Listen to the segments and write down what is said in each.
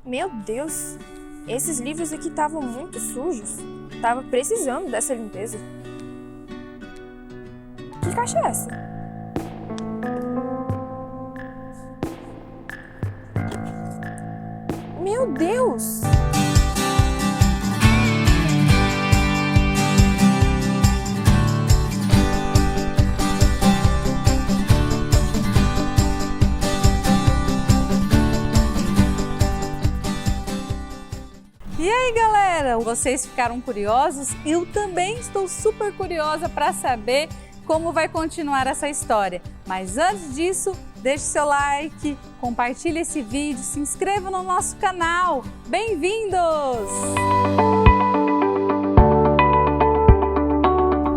Meu Deus, esses livros aqui estavam muito sujos. Tava precisando dessa limpeza. Que caixa é essa? Meu Deus! E aí, galera, vocês ficaram curiosos? Eu também estou super curiosa para saber como vai continuar essa história. Mas antes disso, deixe seu like, compartilhe esse vídeo, se inscreva no nosso canal. Bem-vindos!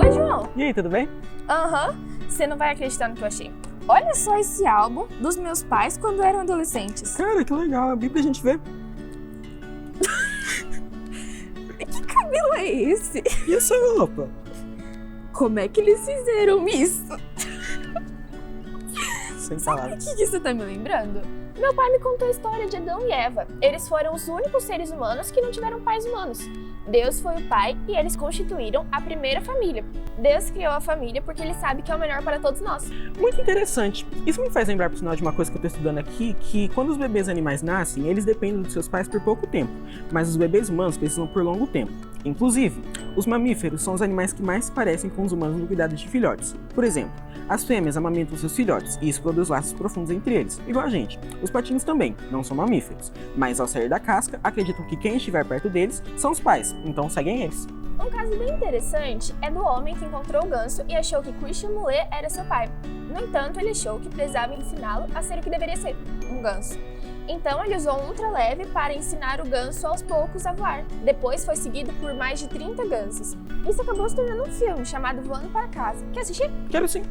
Oi, João. E aí, tudo bem? Aham, você não vai acreditar no que eu achei. Olha só esse álbum dos meus pais quando eram adolescentes. Cara, que legal, abri pra gente ver. Que cabelo é esse? E essa roupa? Como é que eles fizeram isso? Sem Sabe o palavras. que isso tá me lembrando? Meu pai me contou a história de Adão e Eva. Eles foram os únicos seres humanos que não tiveram pais humanos. Deus foi o pai e eles constituíram a primeira família. Deus criou a família porque ele sabe que é o melhor para todos nós. Muito interessante. Isso me faz lembrar, por sinal, de uma coisa que eu tô estudando aqui, que quando os bebês animais nascem, eles dependem dos seus pais por pouco tempo, mas os bebês humanos precisam por longo tempo. Inclusive, os mamíferos são os animais que mais se parecem com os humanos no cuidado de filhotes. Por exemplo, as fêmeas amamentam seus filhotes e isso produz laços profundos entre eles, igual a gente. Os patinhos também, não são mamíferos, mas ao sair da casca, acreditam que quem estiver perto deles são os pais, então seguem eles. Um caso bem interessante é do homem que encontrou o ganso e achou que Christian Moulet era seu pai. No entanto, ele achou que precisava ensiná-lo a ser o que deveria ser, um ganso. Então ele usou um ultraleve para ensinar o ganso aos poucos a voar. Depois foi seguido por mais de 30 gansos. Isso acabou se tornando um filme chamado Voando para Casa. Quer assistir? Quero sim.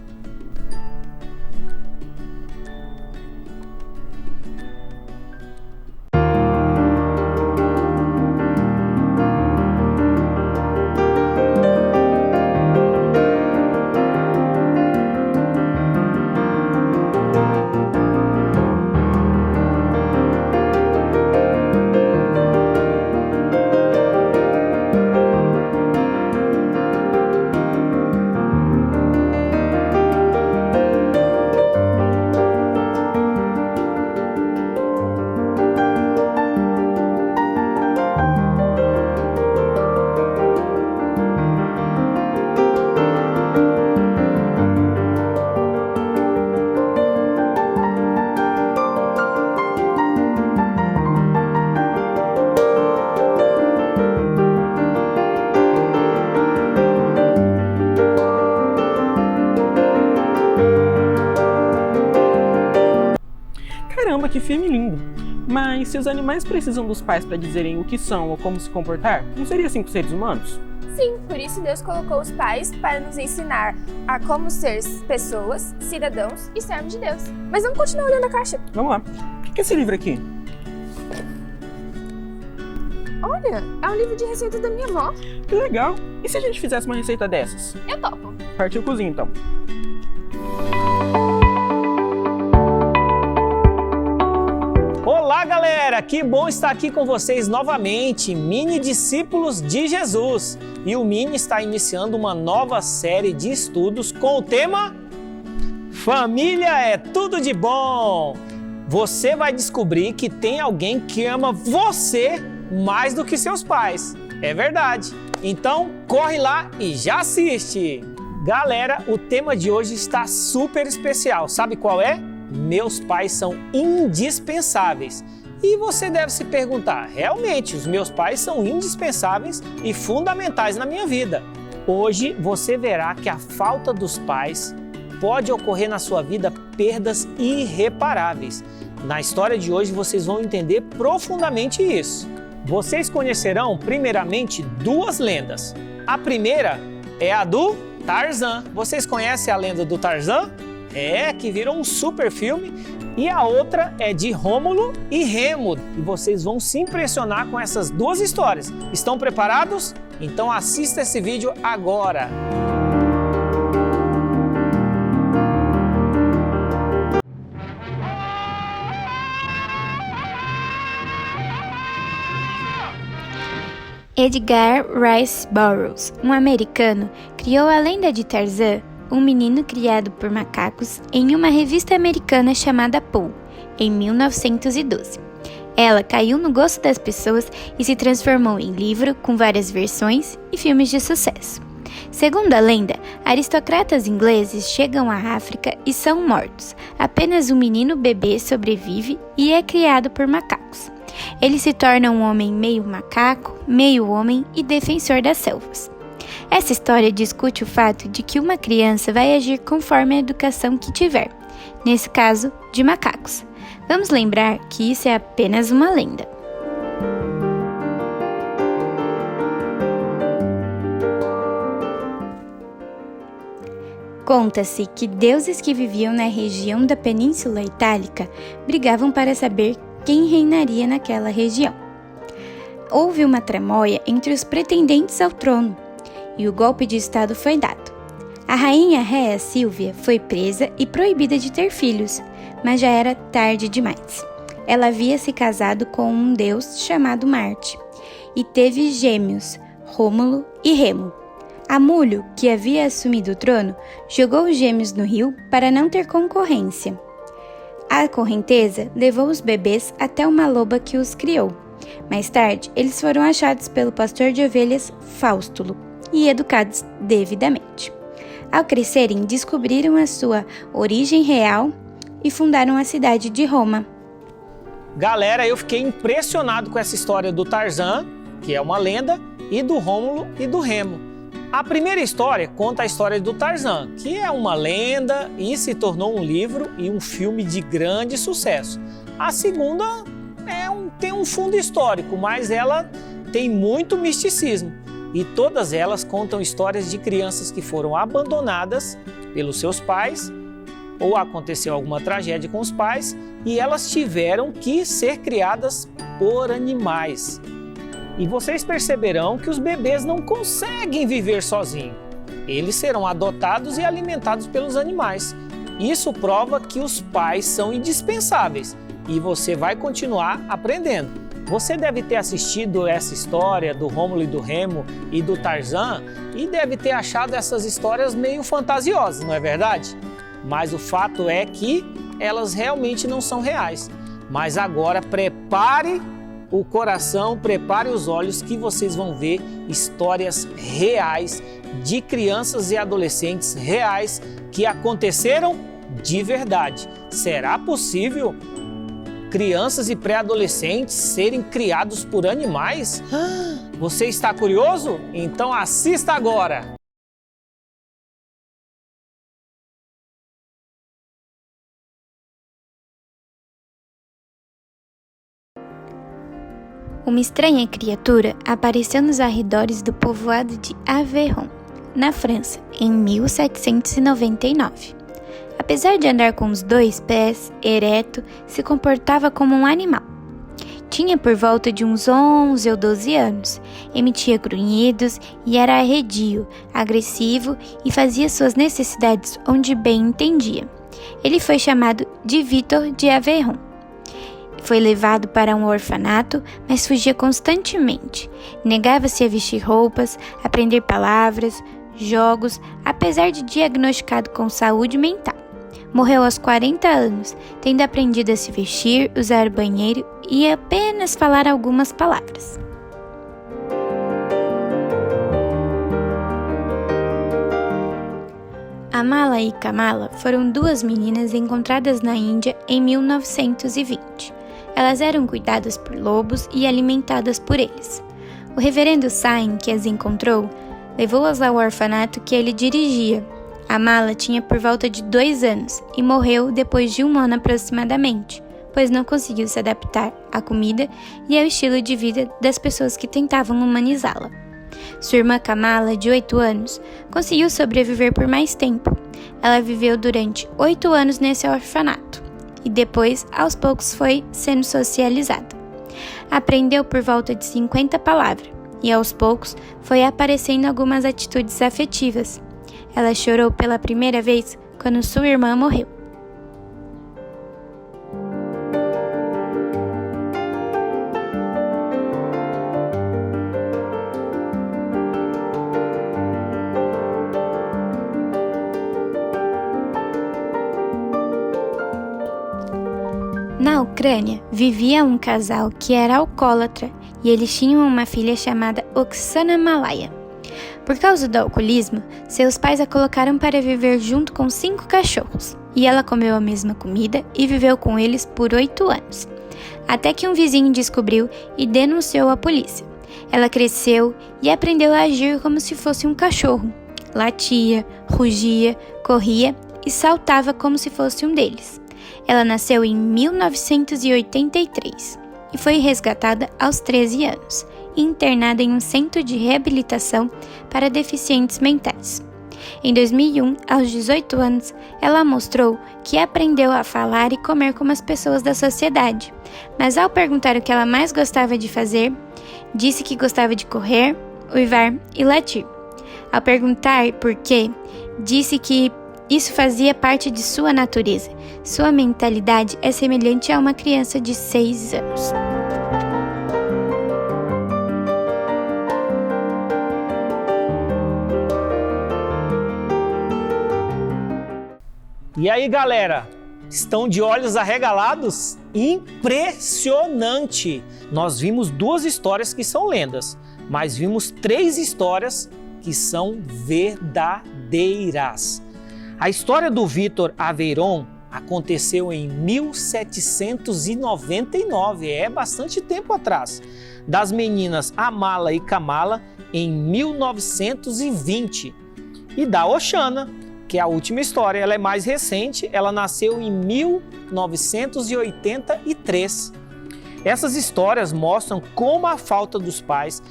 Caramba, que filme lindo! Mas se os animais precisam dos pais para dizerem o que são ou como se comportar, não seria assim com os seres humanos? Sim, por isso Deus colocou os pais para nos ensinar a como ser pessoas, cidadãos e servos de Deus. Mas vamos continuar olhando a caixa. Vamos lá. O que é esse livro aqui? Olha, é um livro de receitas da minha avó. Que legal! E se a gente fizesse uma receita dessas? Eu topo. Partiu cozinha, então. Olá, galera! Que bom estar aqui com vocês novamente, Mini Discípulos de Jesus. E o Mini está iniciando uma nova série de estudos com o tema Família é tudo de bom! Você vai descobrir que tem alguém que ama você mais do que seus pais. É verdade. Então, corre lá e já assiste! Galera, o tema de hoje está super especial. Sabe qual é? Meus pais são indispensáveis. E você deve se perguntar, realmente, os meus pais são indispensáveis e fundamentais na minha vida. Hoje você verá que a falta dos pais pode ocorrer na sua vida perdas irreparáveis. Na história de hoje vocês vão entender profundamente isso. Vocês conhecerão primeiramente duas lendas. A primeira é a do Tarzan. Vocês conhecem a lenda do Tarzan? É, que virou um super filme. E a outra é de Rômulo e Remo. E vocês vão se impressionar com essas duas histórias. Estão preparados? Então assista esse vídeo agora. Edgar Rice Burroughs, um americano, criou a lenda de Tarzan, um menino criado por macacos, em uma revista americana chamada Pooh, em 1912. Ela caiu no gosto das pessoas e se transformou em livro com várias versões e filmes de sucesso. Segundo a lenda, aristocratas ingleses chegam à África e são mortos. Apenas um menino bebê sobrevive e é criado por macacos. Ele se torna um homem meio macaco, meio homem e defensor das selvas. Essa história discute o fato de que uma criança vai agir conforme a educação que tiver, nesse caso, de macacos. Vamos lembrar que isso é apenas uma lenda. Conta-se que deuses que viviam na região da Península Itálica brigavam para saber quem reinaria naquela região. Houve uma tramóia entre os pretendentes ao trono e o golpe de estado foi dado. A rainha Réa Sílvia foi presa e proibida de ter filhos, mas já era tarde demais. Ela havia se casado com um deus chamado Marte e teve gêmeos, Rômulo e Remo. Amulho, que havia assumido o trono, jogou os gêmeos no rio para não ter concorrência. A correnteza levou os bebês até uma loba que os criou. Mais tarde, eles foram achados pelo pastor de ovelhas Faustulo e educados devidamente. Ao crescerem, descobriram a sua origem real e fundaram a cidade de Roma. Galera, eu fiquei impressionado com essa história do Tarzan, que é uma lenda, e do Rômulo e do Remo. A primeira história conta a história do Tarzan, que é uma lenda e se tornou um livro e um filme de grande sucesso. A segunda tem um fundo histórico, mas ela tem muito misticismo. E todas elas contam histórias de crianças que foram abandonadas pelos seus pais, ou aconteceu alguma tragédia com os pais, e elas tiveram que ser criadas por animais. E vocês perceberão que os bebês não conseguem viver sozinhos. Eles serão adotados e alimentados pelos animais. Isso prova que os pais são indispensáveis e você vai continuar aprendendo. Você deve ter assistido essa história do Rômulo e do Remo e do Tarzan e deve ter achado essas histórias meio fantasiosas, não é verdade? Mas o fato é que elas realmente não são reais. Mas agora prepare o coração, prepare os olhos que vocês vão ver histórias reais de crianças e adolescentes reais que aconteceram de verdade. Será possível crianças e pré-adolescentes serem criados por animais? Você está curioso? Então assista agora! Uma estranha criatura apareceu nos arredores do povoado de Aveyron, na França, em 1799. Apesar de andar com os 2 pés, ereto, se comportava como um animal. Tinha por volta de uns 11 ou 12 anos, emitia grunhidos e era arredio, agressivo e fazia suas necessidades onde bem entendia. Ele foi chamado de Victor de Aveyron. Foi levado para um orfanato, mas fugia constantemente. Negava-se a vestir roupas, aprender palavras, jogos, apesar de diagnosticado com saúde mental. Morreu aos 40 anos, tendo aprendido a se vestir, usar banheiro e apenas falar algumas palavras. Amala e Kamala foram 2 meninas encontradas na Índia em 1920. Elas eram cuidadas por lobos e alimentadas por eles. O reverendo Sain, que as encontrou, levou-as ao orfanato que ele dirigia. Amala tinha por volta de 2 anos e morreu depois de 1 ano aproximadamente, pois não conseguiu se adaptar à comida e ao estilo de vida das pessoas que tentavam humanizá-la. Sua irmã Kamala, de 8 anos, conseguiu sobreviver por mais tempo. Ela viveu durante 8 anos nesse orfanato e depois, aos poucos, foi sendo socializada. Aprendeu por volta de 50 palavras e, aos poucos, foi aparecendo algumas atitudes afetivas. Ela chorou pela primeira vez quando sua irmã morreu. Ucrânia, vivia um casal que era alcoólatra e eles tinham uma filha chamada Oksana Malaya. Por causa do alcoolismo, seus pais a colocaram para viver junto com 5 cachorros, e ela comeu a mesma comida e viveu com eles por 8 anos. Até que um vizinho descobriu e denunciou a polícia. Ela cresceu e aprendeu a agir como se fosse um cachorro. Latia, rugia, corria e saltava como se fosse um deles. Ela nasceu em 1983 e foi resgatada aos 13 anos e internada em um centro de reabilitação para deficientes mentais. Em 2001, aos 18 anos, ela mostrou que aprendeu a falar e comer como as pessoas da sociedade, mas ao perguntar o que ela mais gostava de fazer, disse que gostava de correr, uivar e latir. Ao perguntar por quê, disse que isso fazia parte de sua natureza. Sua mentalidade é semelhante a uma criança de 6 anos. E aí, galera? Estão de olhos arregalados? Impressionante! Nós vimos 2 histórias que são lendas, mas vimos 3 histórias que são verdadeiras. A história do Vitor Aveyron aconteceu em 1799, é bastante tempo atrás. Das meninas Amala e Kamala em 1920. E da Oxana, que é a última história, ela é mais recente, ela nasceu em 1983. Essas histórias mostram como a falta dos pais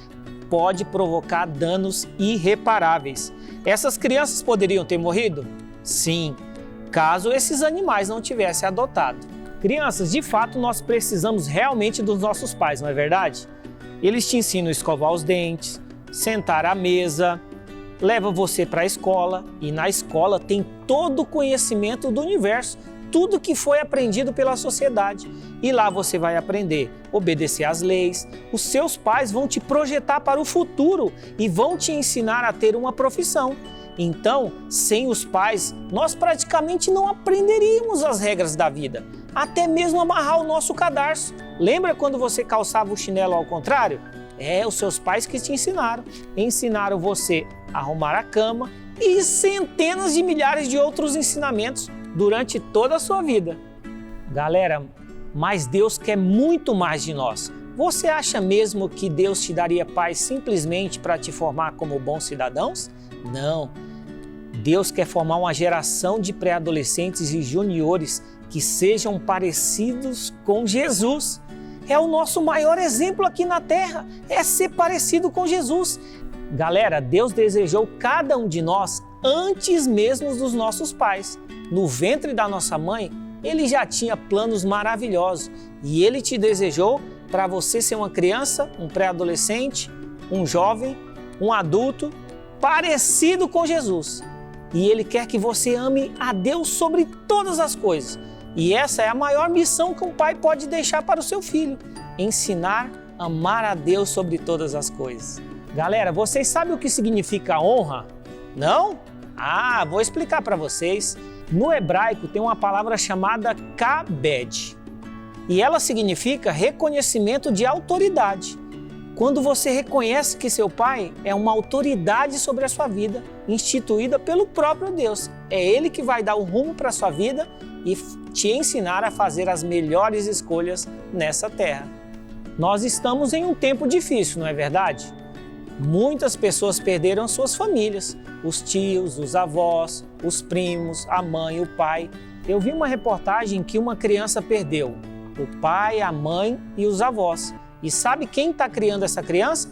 pode provocar danos irreparáveis. Essas crianças poderiam ter morrido? Sim, caso esses animais não tivessem adotado. Crianças, de fato, nós precisamos realmente dos nossos pais, não é verdade? Eles te ensinam a escovar os dentes, sentar à mesa, leva você para a escola e na escola tem todo o conhecimento do universo, tudo que foi aprendido pela sociedade. E lá você vai aprender a obedecer às leis. Os seus pais vão te projetar para o futuro e vão te ensinar a ter uma profissão. Então, sem os pais, nós praticamente não aprenderíamos as regras da vida, até mesmo amarrar o nosso cadarço. Lembra quando você calçava o chinelo ao contrário? É, os seus pais que te ensinaram. Ensinaram você a arrumar a cama e centenas de milhares de outros ensinamentos durante toda a sua vida. Galera, mas Deus quer muito mais de nós. Você acha mesmo que Deus te daria paz simplesmente para te formar como bons cidadãos? Não. Deus quer formar uma geração de pré-adolescentes e juniores que sejam parecidos com Jesus. É o nosso maior exemplo aqui na Terra, é ser parecido com Jesus. Galera, Deus desejou cada um de nós antes mesmo dos nossos pais. No ventre da nossa mãe, Ele já tinha planos maravilhosos e Ele te desejou para você ser uma criança, um pré-adolescente, um jovem, um adulto, parecido com Jesus. E Ele quer que você ame a Deus sobre todas as coisas. E essa é a maior missão que um pai pode deixar para o seu filho, ensinar a amar a Deus sobre todas as coisas. Galera, vocês sabem o que significa honra? Não? Ah, vou explicar para vocês. No hebraico tem uma palavra chamada kabed. E ela significa reconhecimento de autoridade. Quando você reconhece que seu pai é uma autoridade sobre a sua vida, instituída pelo próprio Deus. É Ele que vai dar o rumo para a sua vida e te ensinar a fazer as melhores escolhas nessa terra. Nós estamos em um tempo difícil, não é verdade? Muitas pessoas perderam suas famílias, os tios, os avós, os primos, a mãe, o pai. Eu vi uma reportagem que uma criança perdeu o pai, a mãe e os avós. E sabe quem está criando essa criança?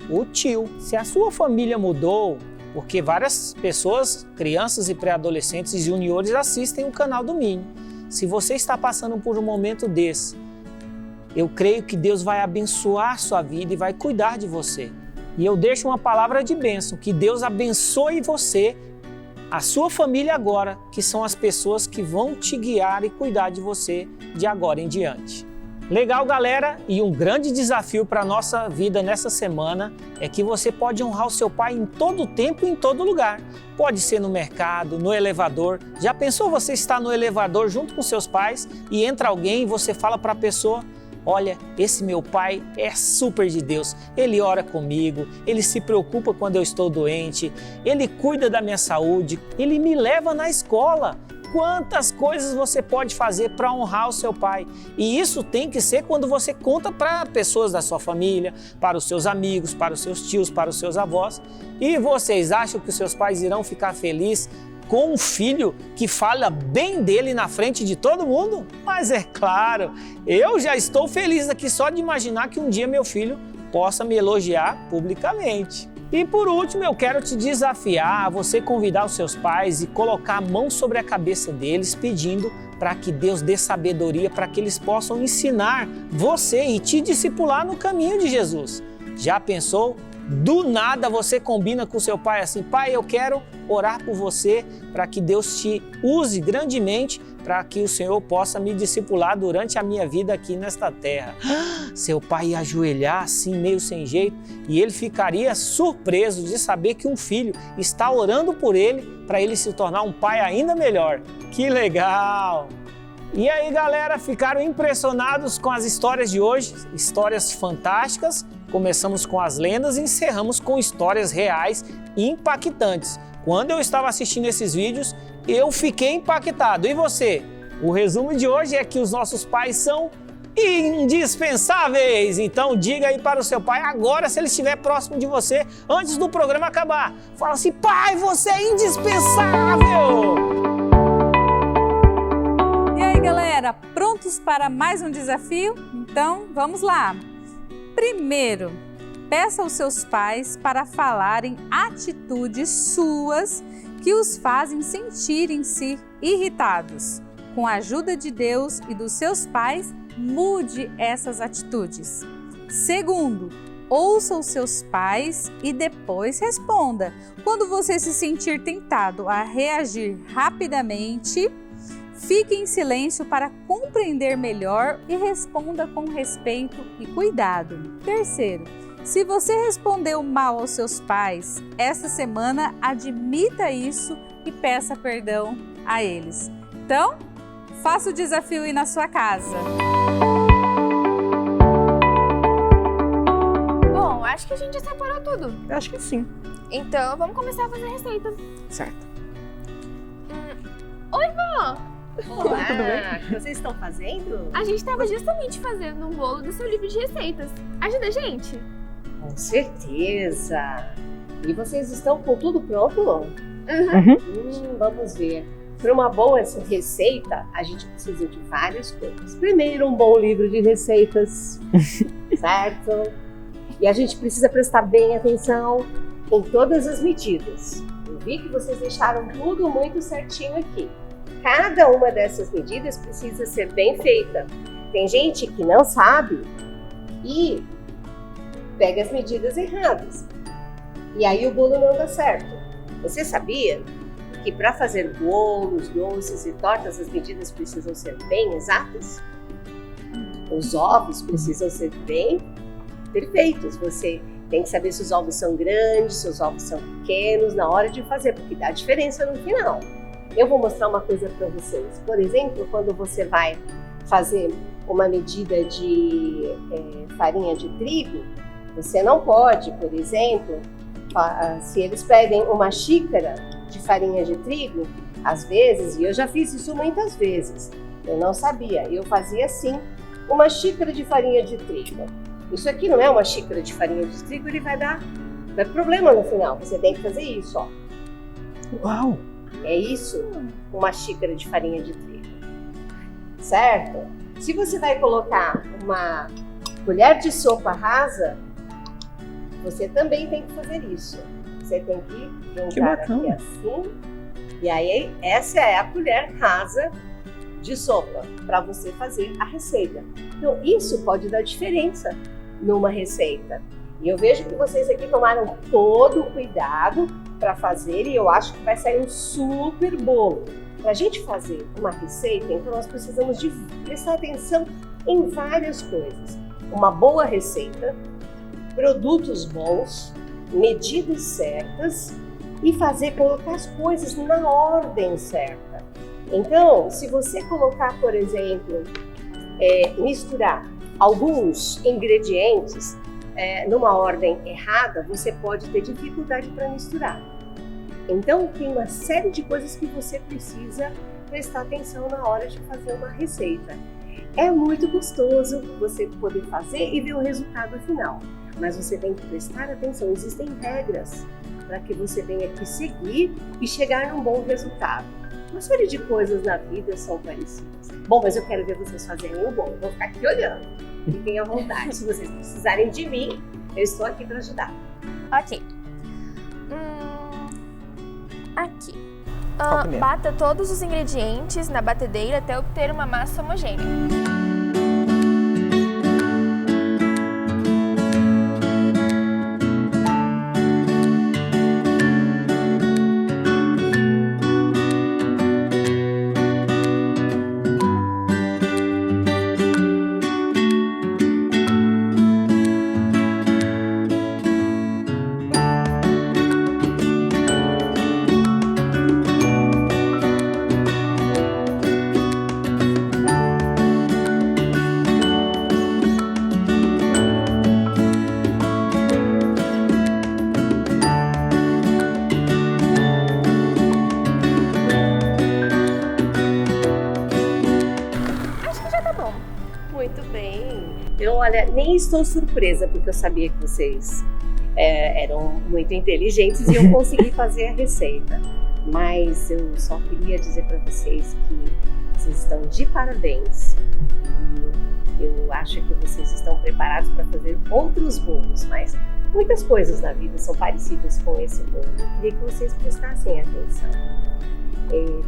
O tio. Se a sua família mudou, porque várias pessoas, crianças e pré-adolescentes e juniores assistem o canal do Mini. Se você está passando por um momento desse, eu creio que Deus vai abençoar sua vida e vai cuidar de você. E eu deixo uma palavra de bênção, que Deus abençoe você, a sua família agora, que são as pessoas que vão te guiar e cuidar de você de agora em diante. Legal, galera, e um grande desafio para a nossa vida nessa semana é que você pode honrar o seu pai em todo tempo e em todo lugar. Pode ser no mercado, no elevador. Já pensou você estar no elevador junto com seus pais e entra alguém e você fala para a pessoa: olha, esse meu pai é super de Deus, ele ora comigo, ele se preocupa quando eu estou doente, ele cuida da minha saúde, ele me leva na escola. Quantas coisas você pode fazer para honrar o seu pai? E isso tem que ser quando você conta para pessoas da sua família, para os seus amigos, para os seus tios, para os seus avós. E vocês acham que os seus pais irão ficar felizes com um filho que fala bem dele na frente de todo mundo? Mas é claro, eu já estou feliz aqui só de imaginar que um dia meu filho possa me elogiar publicamente. E por último, eu quero te desafiar a você convidar os seus pais e colocar a mão sobre a cabeça deles, pedindo para que Deus dê sabedoria para que eles possam ensinar você e te discipular no caminho de Jesus. Já pensou? Do nada você combina com seu pai assim: pai, eu quero orar por você para que Deus te use grandemente para que o Senhor possa me discipular durante a minha vida aqui nesta terra. Seu pai ia ajoelhar assim, meio sem jeito, e ele ficaria surpreso de saber que um filho está orando por ele para ele se tornar um pai ainda melhor. Que legal! E aí, galera, ficaram impressionados com as histórias de hoje? Histórias fantásticas. Começamos com as lendas e encerramos com histórias reais e impactantes. Quando eu estava assistindo esses vídeos, eu fiquei impactado. E você? O resumo de hoje é que os nossos pais são indispensáveis. Então diga aí para o seu pai agora, se ele estiver próximo de você, antes do programa acabar. Fala assim: pai, você é indispensável! E aí, galera, prontos para mais um desafio? Então, vamos lá! Primeiro, peça aos seus pais para falarem atitudes suas que os fazem sentirem-se irritados. Com a ajuda de Deus e dos seus pais, mude essas atitudes. Segundo, ouça os seus pais e depois responda. Quando você se sentir tentado a reagir rapidamente, fique em silêncio para compreender melhor e responda com respeito e cuidado. Terceiro, se você respondeu mal aos seus pais, esta semana admita isso e peça perdão a eles. Então, faça o desafio aí na sua casa. Bom, acho que a gente já separou tudo. Eu acho que sim. Então, vamos começar a fazer receita. Certo. Oi, vó! Olá, Tudo bem? o que vocês estão fazendo? A gente estava justamente fazendo um bolo do seu livro de receitas. Ajuda a gente? Com certeza! E vocês estão com tudo pronto? Vamos ver. Para uma boa receita, a gente precisa de várias coisas. Primeiro, um bom livro de receitas, certo? E a gente precisa prestar bem atenção em todas as medidas. Eu vi que vocês deixaram tudo muito certinho aqui. Cada uma dessas medidas precisa ser bem feita. Tem gente que não sabe e pega as medidas erradas. E aí o bolo não dá certo. Você sabia que para fazer bolos, doces e tortas, as medidas precisam ser bem exatas? Os ovos precisam ser bem perfeitos. Você tem que saber se os ovos são grandes, se os ovos são pequenos na hora de fazer, porque dá diferença no final. Eu vou mostrar uma coisa para vocês. Por exemplo, quando você vai fazer uma medida de farinha de trigo, você não pode, por exemplo, se eles pedem uma xícara de farinha de trigo, às vezes, e eu já fiz isso muitas vezes, eu não sabia, eu fazia assim, uma xícara de farinha de trigo. Isso aqui não é uma xícara de farinha de trigo, ele vai dar problema no final, você tem que fazer isso, ó. Uau! É isso, uma xícara de farinha de trigo, certo? Se você vai colocar uma colher de sopa rasa, você também tem que fazer isso. Você tem que juntar aqui assim, e aí essa é a colher rasa de sopa para você fazer a receita. Então isso pode dar diferença numa receita. E eu vejo que vocês aqui tomaram todo o cuidado para fazer e eu acho que vai sair um super bolo. Para a gente fazer uma receita, então nós precisamos de prestar atenção em várias coisas. Uma boa receita, produtos bons, medidas certas e colocar as coisas na ordem certa. Então, se você colocar, por exemplo, misturar alguns ingredientes numa ordem errada, você pode ter dificuldade para misturar. Então, tem uma série de coisas que você precisa prestar atenção na hora de fazer uma receita. É muito gostoso você poder fazer e ver o resultado final, mas você tem que prestar atenção. Existem regras para que você tenha que seguir e chegar num bom resultado. Uma série de coisas na vida são parecidas. Bom, mas eu quero ver vocês fazerem o bom. Eu vou ficar aqui olhando. Fiquem à vontade. Se vocês precisarem de mim, eu estou aqui para ajudar. Ok. Aqui. Qual primeiro? Bata todos os ingredientes na batedeira até obter uma massa homogênea. Muito bem. Eu, olha, nem estou surpresa, porque eu sabia que vocês eram muito inteligentes e eu consegui fazer a receita. Mas eu só queria dizer para vocês que vocês estão de parabéns. E eu acho que vocês estão preparados para fazer outros bolos, mas muitas coisas na vida são parecidas com esse bolo. Eu queria que vocês prestassem atenção.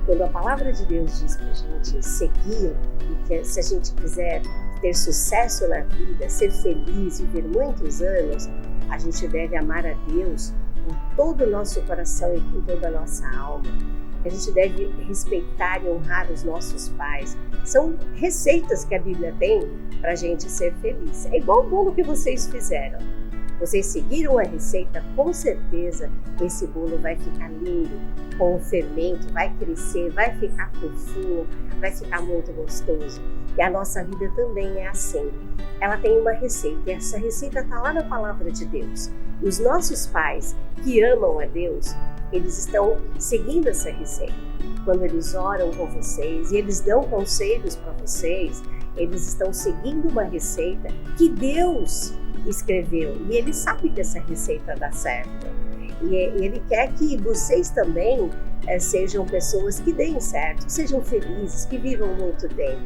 Quando a palavra de Deus diz para a gente seguir, e que se a gente quiser ter sucesso na vida, ser feliz, viver muitos anos, a gente deve amar a Deus com todo o nosso coração e com toda a nossa alma. A gente deve respeitar e honrar os nossos pais. São receitas que a Bíblia tem para a gente ser feliz. É igual o bolo que vocês fizeram. Vocês seguiram a receita, com certeza esse bolo vai ficar lindo, com o fermento, vai crescer, vai ficar fofinho, vai ficar muito gostoso. E a nossa vida também é assim. Ela tem uma receita e essa receita está lá na palavra de Deus. E os nossos pais que amam a Deus, eles estão seguindo essa receita. Quando eles oram com vocês e eles dão conselhos para vocês, eles estão seguindo uma receita que Deus escreveu. E Ele sabe que essa receita dá certo. E Ele quer que vocês também sejam pessoas que deem certo, que sejam felizes, que vivam muito tempo.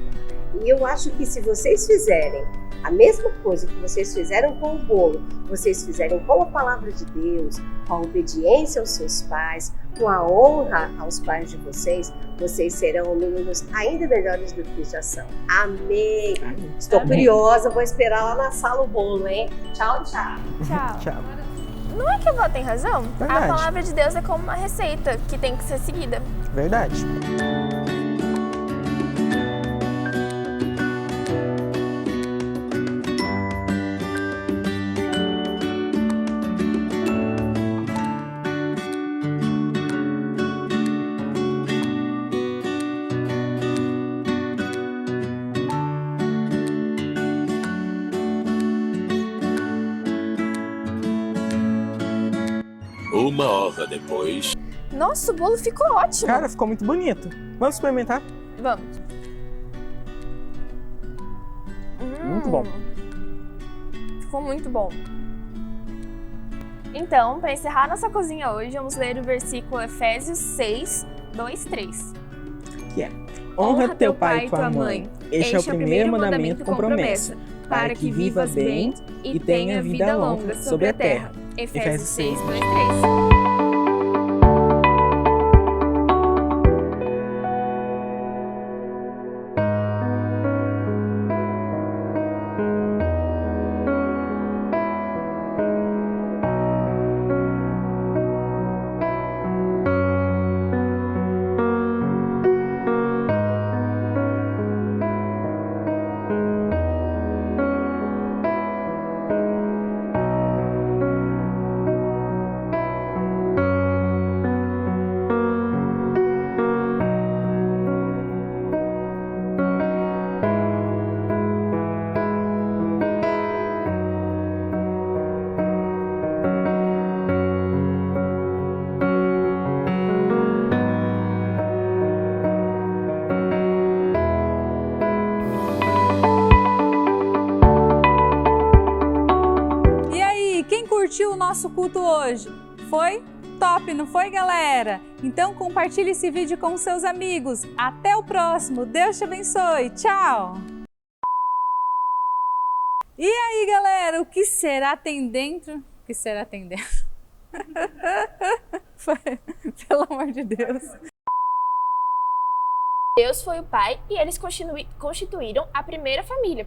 E eu acho que se vocês fizerem a mesma coisa que vocês fizeram com o bolo, vocês fizerem com a palavra de Deus, com a obediência aos seus pais, com a honra aos pais de vocês, vocês serão meninos ainda melhores do que já são. Amém! Estou curiosa, vou esperar lá na sala o bolo, hein? Tchau, tchau! Tchau. Tchau. Não é que a avó tem razão? Verdade. A palavra de Deus é como uma receita que tem que ser seguida. Verdade. Uma hora depois. Nossa, o bolo ficou ótimo. Cara, ficou muito bonito. Vamos experimentar? Vamos. Muito bom. Ficou muito bom. Então, para encerrar nossa cozinha hoje, vamos ler o versículo Efésios 6, 2, 3. Que é: honra teu pai e tua mãe. Este é o primeiro mandamento com promessa, para que vivas bem e tenha vida longa sobre a terra. Efésios 6, 2, 3. curtiu o nosso culto hoje? Foi top, não foi, galera? Então compartilhe esse vídeo com seus amigos. Até o próximo. Deus te abençoe. Tchau! E aí, galera, o que será tem dentro? O que será tem dentro? Pelo amor de Deus. Deus foi o pai e eles constituíram a primeira família.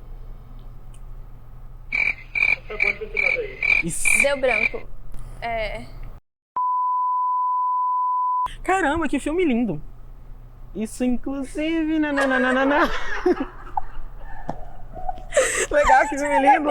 Isso. Deu branco. Caramba, que filme lindo. Isso, inclusive... Nananana. Legal, que filme lindo.